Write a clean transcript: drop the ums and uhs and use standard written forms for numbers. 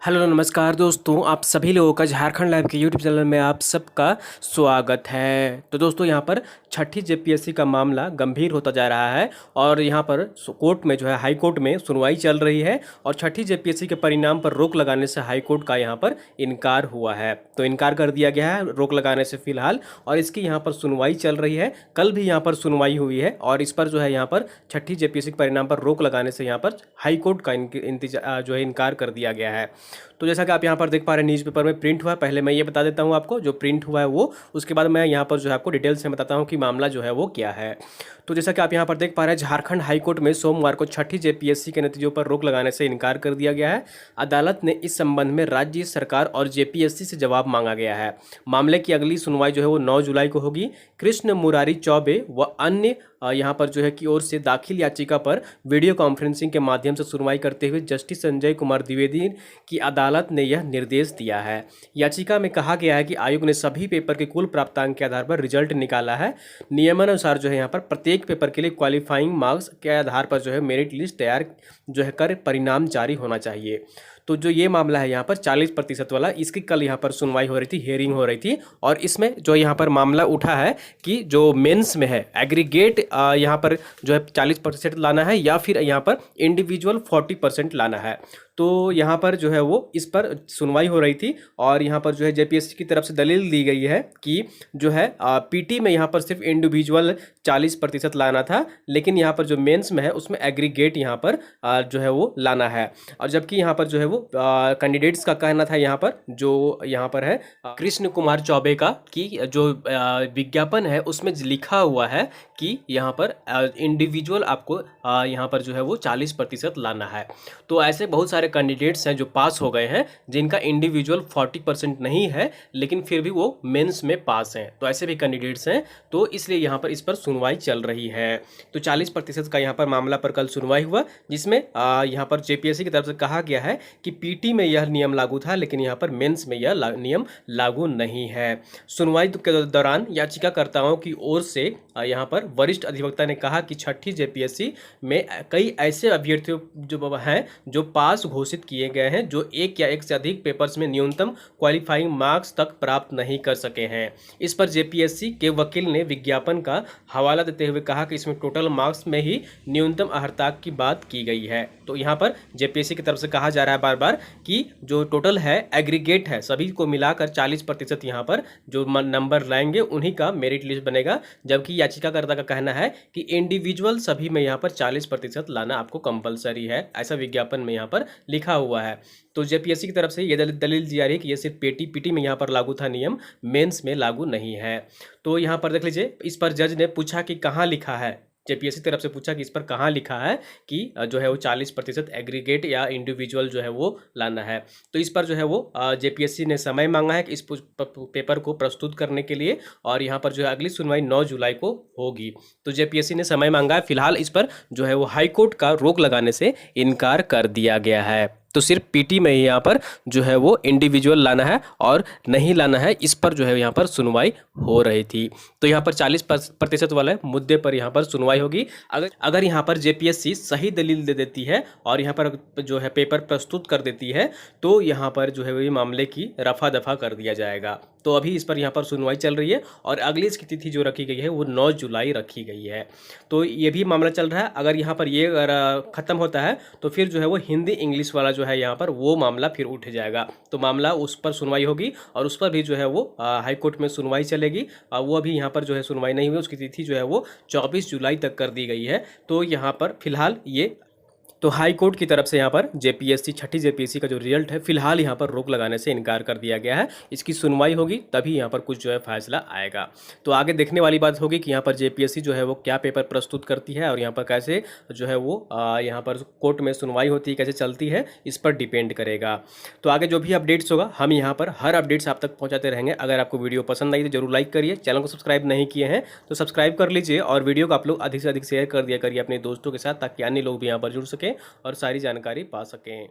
Hello नमस्कार दोस्तों, आप सभी लोगों का झारखंड लाइव के यूट्यूब चैनल में आप सबका स्वागत है। तो दोस्तों यहाँ पर छठी जेपीएससी का मामला गंभीर होता जा रहा है और यहाँ पर कोर्ट में जो है हाई कोर्ट में सुनवाई चल रही है और छठी जेपीएससी के परिणाम पर रोक लगाने से हाई कोर्ट का यहाँ पर इनकार हुआ है। तो इनकार कर दिया गया है रोक लगाने से फिलहाल, और इसकी यहाँ पर सुनवाई चल रही है। कल भी यहाँ पर सुनवाई हुई है और इस पर जो है यहाँ पर छठी जेपीएससी के परिणाम पर रोक लगाने से यहाँ पर हाई कोर्ट का जो है इनकार कर दिया गया है। तो जैसा कि आप यहाँ पर देख पा रहे हैं न्यूज़पेपर में प्रिंट हुआ है। पहले मैं ये बता देता हूँ आपको जो प्रिंट हुआ है वो, उसके बाद मैं यहाँ पर जो है आपको डिटेल्स में बताता हूँ कि मामला जो है वो क्या है। तो जैसा कि आप यहाँ पर देख पा रहे हैं, झारखंड हाईकोर्ट में सोमवार को छठी जेपीएससी के नतीजों पर रोक लगाने से इनकार कर दिया गया है। अदालत ने इस संबंध में राज्य सरकार और जेपीएससी से जवाब मांगा गया है। मामले की अगली सुनवाई जो है वो 9 जुलाई को होगी। कृष्ण मुरारी चौबे व अन्य यहाँ पर जो है की ओर से दाखिल याचिका पर वीडियो कॉन्फ्रेंसिंग के माध्यम से सुनवाई करते हुए जस्टिस संजय कुमार द्विवेदी की अदालत ने यह निर्देश दिया है। याचिका में कहा गया है कि आयोग ने सभी पेपर के कुल प्राप्तांक के आधार पर रिजल्ट निकाला है। नियमानुसार जो है यहाँ पर प्रत्येक पेपर के लिए क्वालिफाइंग मार्क्स के आधार पर जो है मेरिट लिस्ट तैयार जो है कर परिणाम जारी होना चाहिए। तो जो ये मामला है यहाँ पर 40% वाला, इसकी कल यहाँ पर सुनवाई हो रही थी, हियरिंग हो रही थी और इसमें जो यहाँ पर मामला उठा है कि जो मेंस में है एग्रीगेट यहाँ पर जो है 40% लाना है या फिर यहाँ पर इंडिविजुअल 40% लाना है। तो यहाँ पर जो है वो इस पर सुनवाई हो रही थी और यहाँ पर जो है जेपीएससी की तरफ से दलील दी गई है कि जो है पीटी में यहाँ पर सिर्फ इंडिविजुअल 40% लाना था, लेकिन यहाँ पर जो मेंस में है उसमें एग्रीगेट यहाँ पर जो है वो लाना है। और जबकि यहाँ पर जो है वो कैंडिडेट्स का कहना था यहाँ पर जो यहाँ पर है कृष्ण कुमार चौबे का कि जो विज्ञापन है उसमें लिखा हुआ है कि यहाँ पर इंडिविजुअल आपको यहाँ पर जो है वो 40% लाना है। तो ऐसे बहुत सारे कैंडिडेट्स हैं जो पास हो गए हैं जिनका इंडिविजुअल 40% नहीं है लेकिन फिर भी वो मेंस में पास हैं। तो ऐसे भी कैंडिडेट्स हैं, तो इसलिए यहाँ पर इस पर सुनवाई चल रही है। तो 40% का यहाँ पर मामला पर कल सुनवाई हुआ, जिसमें यहाँ पर जेपीएससी की तरफ से कहा गया है कि पीटी में यह नियम लागू था लेकिन यहाँ पर मेंस में यह नियम लागू नहीं है। सुनवाई के दौरान याचिकाकर्ताओं की ओर से यहाँ पर वरिष्ठ अधिवक्ता ने कहा कि छठी जेपीएससी में कई ऐसे अभ्यर्थियों जो हैं जो पास घोषित किए गए हैं जो एक या एक से अधिक पेपर्स में न्यूनतम क्वालिफाइंग मार्क्स तक प्राप्त नहीं कर सके हैं। इस पर जेपीएससी के वकील ने विज्ञापन का हवाला देते हुए कहा कि इसमें टोटल मार्क्स में ही न्यूनतम अर्हता की बात की गई है। तो यहाँ पर जेपीएससी की तरफ से कहा जा रहा है बार बार कि जो टोटल है एग्रीगेट है, सभी को मिलाकर 40% यहाँ पर जो नंबर लाएंगे उन्हीं का मेरिट लिस्ट बनेगा। जबकि याचिकाकर्ता का कहना है कि इंडिविजुअल सभी में यहाँ पर 40% लाना आपको कंपलसरी है, ऐसा विज्ञापन में यहाँ पर लिखा हुआ है। तो जेपीएससी की तरफ से ये दलील दी जा रही है कि ये सिर्फ पीटी में यहाँ पर लागू था नियम, मेंस में लागू नहीं है। तो यहाँ पर देख लीजिए, इस पर जज ने पूछा कि कहाँ लिखा है, जेपीएससी तरफ से पूछा कि इस पर कहाँ लिखा है कि जो है वो 40% एग्रीगेट या इंडिविजुअल जो है वो लाना है। तो इस पर जो है वो जेपीएससी ने समय मांगा है कि इस पेपर को प्रस्तुत करने के लिए, और यहाँ पर जो है अगली सुनवाई 9 जुलाई को होगी। तो जेपीएससी ने समय मांगा है। फिलहाल इस पर जो है वो हाई कोर्ट का रोक लगाने से इनकार कर दिया गया है। तो सिर्फ पीटी में ही यहाँ पर जो है वो इंडिविजुअल लाना है और नहीं लाना है, इस पर जो है यहाँ पर सुनवाई हो रही थी। तो यहाँ पर 40% वाले मुद्दे पर यहाँ पर सुनवाई होगी। अगर यहाँ पर जेपीएससी सही दलील दे देती है और यहाँ पर जो है पेपर प्रस्तुत कर देती है तो यहाँ पर जो है वो मामले की रफा दफा कर दिया जाएगा। तो अभी इस पर यहाँ पर सुनवाई चल रही है और अगली इसकी तिथि जो रखी गई है वो 9 जुलाई रखी गई है। तो ये भी मामला चल रहा है। अगर यहाँ पर ये ख़त्म होता है तो फिर जो है वो हिंदी इंग्लिश वाला जो है यहाँ पर वो मामला फिर उठ जाएगा। तो मामला उस पर सुनवाई होगी और उस पर भी जो है वो हाई कोर्ट में सुनवाई चलेगी। वो अभी यहाँ पर जो है सुनवाई नहीं हुई, उसकी तिथि जो है वो 24 जुलाई तक कर दी गई है। तो यहाँ पर फिलहाल ये तो हाई कोर्ट की तरफ से यहाँ पर जेपीएससी छठी जेपीएससी का जो रिजल्ट है फिलहाल यहाँ पर रोक लगाने से इनकार कर दिया गया है। इसकी सुनवाई होगी तभी यहाँ पर कुछ जो है फैसला आएगा। तो आगे देखने वाली बात होगी कि यहाँ पर जेपीएससी जो है वो क्या पेपर प्रस्तुत करती है और यहाँ पर कैसे जो है वो यहाँ पर कोर्ट में सुनवाई होती है, कैसे चलती है, इस पर डिपेंड करेगा। तो आगे जो भी अपडेट्स होगा हम यहाँ पर हर अपडेट्स आप तक पहुँचाते रहेंगे। अगर आपको वीडियो पसंद आई तो जरूर लाइक करिए, चैनल को सब्सक्राइब नहीं किए हैं तो सब्सक्राइब कर लीजिए और वीडियो को आप लोग अधिक से अधिक शेयर कर दिया करिए अपने दोस्तों के साथ, ताकि अन्य लोग भी यहाँ पर जुड़ सकें और सारी जानकारी पा सकें।